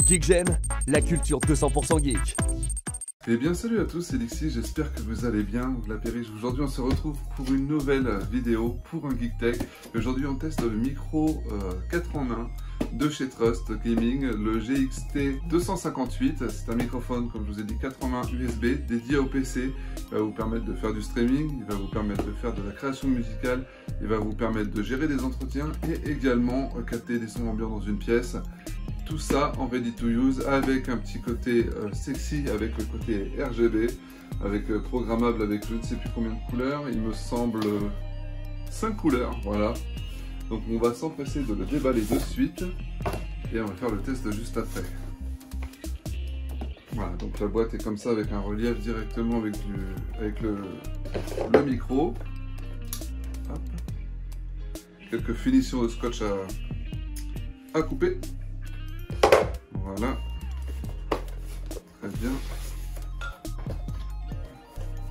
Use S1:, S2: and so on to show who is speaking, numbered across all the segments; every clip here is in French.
S1: GeekGen, la culture 200% geek.
S2: Eh bien salut à tous, c'est Lixi, j'espère que vous allez bien, la Périche. Aujourd'hui on se retrouve pour une nouvelle vidéo pour un Geek Tech. Aujourd'hui on teste le micro 4 en 1 de chez Trust Gaming, le GXT 258. C'est un microphone, comme je vous ai dit, 4 en 1 USB dédié au PC. Il va vous permettre de faire du streaming, il va vous permettre de faire de la création musicale, il va vous permettre de gérer des entretiens et également capter des sons ambiants dans une pièce. Tout ça en ready to use avec un petit côté sexy, avec le côté RGB, avec programmable avec je ne sais plus combien de couleurs, il me semble 5 couleurs, voilà. Donc on va s'empresser de le déballer de suite et on va faire le test juste après. Voilà, donc la boîte est comme ça avec un relief directement avec le micro. Hop. Quelques finitions de scotch à couper. Voilà, très bien.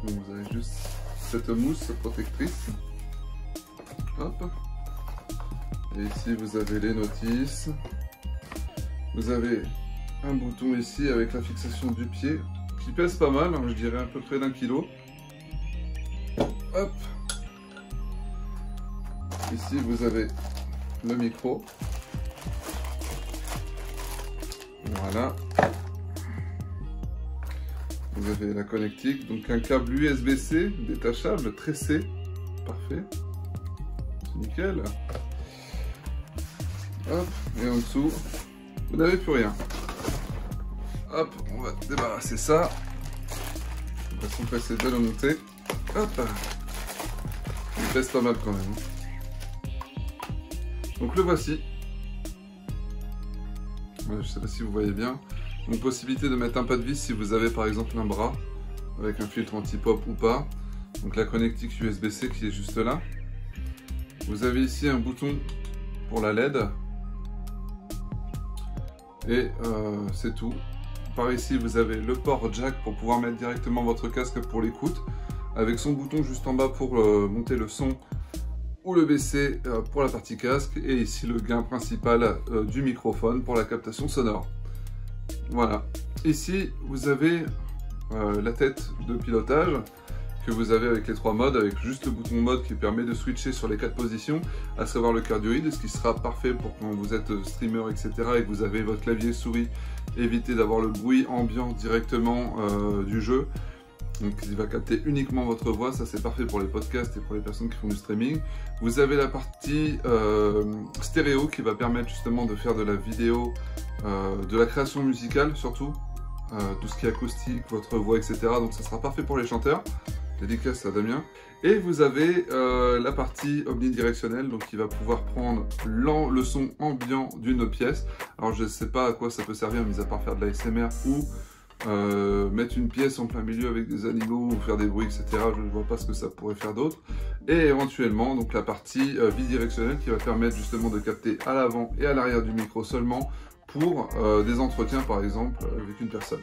S2: Donc vous avez juste cette mousse protectrice. Hop. Et ici vous avez les notices. Vous avez un bouton ici avec la fixation du pied qui pèse pas mal, hein, je dirais à peu près d'1 kg. Hop. Ici vous avez le micro. Voilà. Vous avez la connectique, donc un câble USB-C détachable, tressé. Parfait. C'est nickel. Hop, et en dessous, vous n'avez plus rien. Hop, on va débarrasser ça. On va s'empresser de le monter. Hop. Il pèse pas mal quand même. Donc le voici. Je ne sais pas si vous voyez bien. Donc possibilité de mettre un pas de vis si vous avez par exemple un bras avec un filtre anti-pop ou pas. Donc la connectique USB-C qui est juste là. Vous avez ici un bouton pour la LED. Et c'est tout. Par ici vous avez le port jack pour pouvoir mettre directement votre casque pour l'écoute. Avec son bouton juste en bas pour monter le son ou le baisser pour la partie casque, et ici le gain principal du microphone pour la captation sonore. Voilà, ici vous avez la tête de pilotage que vous avez avec les 3 modes, avec juste le bouton mode qui permet de switcher sur les 4 positions, à savoir le cardioïde, ce qui sera parfait pour quand vous êtes streamer, etc. et que vous avez votre clavier souris, évitez d'avoir le bruit ambiant directement du jeu. Donc il va capter uniquement votre voix, ça c'est parfait pour les podcasts et pour les personnes qui font du streaming. Vous avez la partie stéréo qui va permettre justement de faire de la vidéo, de la création musicale surtout, tout ce qui est acoustique, votre voix, etc. Donc ça sera parfait pour les chanteurs. Dédicace à Damien. Et vous avez la partie omnidirectionnelle, donc qui va pouvoir prendre le son ambiant d'une pièce. Alors je ne sais pas à quoi ça peut servir, mis à part faire de l'ASMR ou mettre une pièce en plein milieu avec des animaux ou faire des bruits, etc. Je ne vois pas ce que ça pourrait faire d'autre. Et éventuellement donc la partie bidirectionnelle qui va permettre justement de capter à l'avant et à l'arrière du micro seulement pour des entretiens par exemple avec une personne.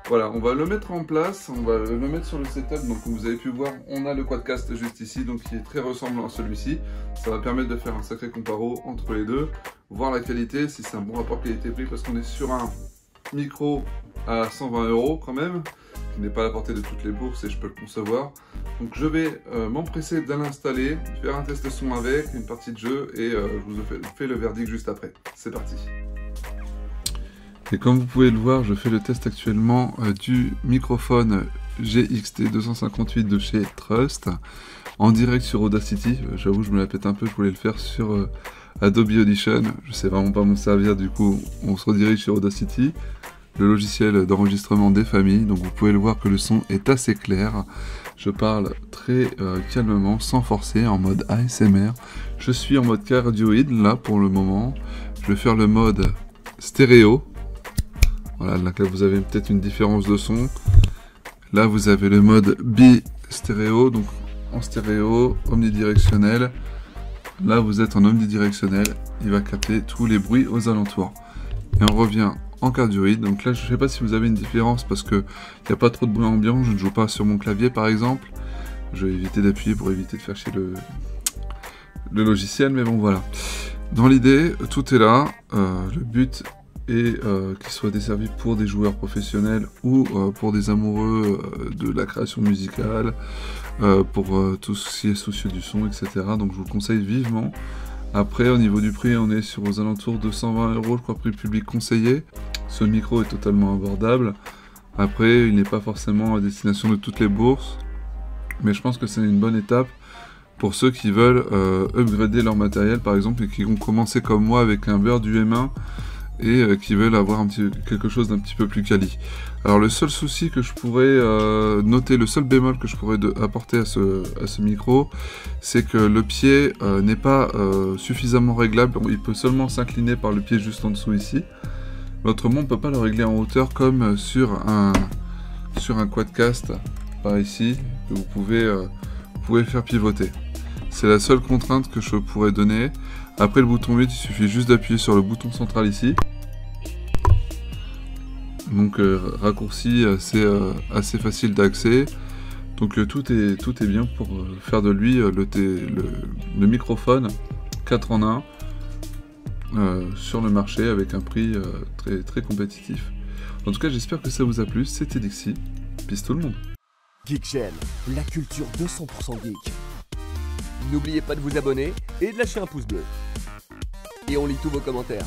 S2: Voilà, on va le mettre en place, on va le mettre sur le setup. Donc comme vous avez pu voir, on a le quadcast juste ici, donc qui est très ressemblant à celui-ci. Ça va permettre de faire un sacré comparo entre les deux, voir la qualité, si c'est un bon rapport qualité-prix, parce qu'on est sur un micro à 120 € quand même, qui n'est pas à la portée de toutes les bourses et je peux le concevoir. Donc je vais m'empresser de l'installer, faire un test son avec, une partie de jeu, et je vous fais le verdict juste après. C'est parti. Et comme vous pouvez le voir, je fais le test actuellement du microphone GXT 258 de chez Trust, en direct sur Audacity. J'avoue, je me la pète un peu, je voulais le faire sur Adobe Audition. Je sais vraiment pas m'en servir, du coup on se redirige sur Audacity, le logiciel d'enregistrement des familles. Donc vous pouvez le voir que le son est assez clair. Je parle très calmement, sans forcer, en mode ASMR. Je suis en mode cardioïde là pour le moment. Je vais faire le mode stéréo. Voilà, là vous avez peut-être une différence de son. Là vous avez le mode bi-stéréo, donc en stéréo, omnidirectionnel. Là vous êtes en omnidirectionnel, il va capter tous les bruits aux alentours. Et on revient en cardioïde. Donc là je ne sais pas si vous avez une différence parce que il n'y a pas trop de bruit ambiant, je ne joue pas sur mon clavier par exemple. Je vais éviter d'appuyer pour éviter de faire chier le logiciel, mais bon voilà. Dans l'idée, tout est là. Le but et qui soit desservi pour des joueurs professionnels ou pour des amoureux de la création musicale, pour tout ce qui est soucieux du son, etc. Donc je vous le conseille vivement. Après, au niveau du prix, on est sur aux alentours de 120 €, je crois, prix public conseillé. Ce micro est totalement abordable. Après, il n'est pas forcément à destination de toutes les bourses, mais je pense que c'est une bonne étape pour ceux qui veulent upgrader leur matériel, par exemple, et qui ont commencé comme moi avec un Bird UM1 et qui veulent avoir quelque chose d'un petit peu plus quali. Alors le seul souci que je pourrais noter, le seul bémol que je pourrais apporter à ce micro, c'est que le pied n'est pas suffisamment réglable. Il peut seulement s'incliner par le pied juste en dessous ici. Mais autrement, on ne peut pas le régler en hauteur comme sur un quadcast par ici, que vous pouvez faire pivoter. C'est la seule contrainte que je pourrais donner. Après le bouton 8, il suffit juste d'appuyer sur le bouton central ici. Donc raccourci assez facile d'accès. Donc tout est bien pour faire de lui le microphone 4 en 1 sur le marché avec un prix très, très compétitif. En tout cas, j'espère que ça vous a plu. C'était Dixie. Peace tout le monde.
S1: Geekchen, la culture 200% geek. N'oubliez pas de vous abonner et de lâcher un pouce bleu. Et on lit tous vos commentaires.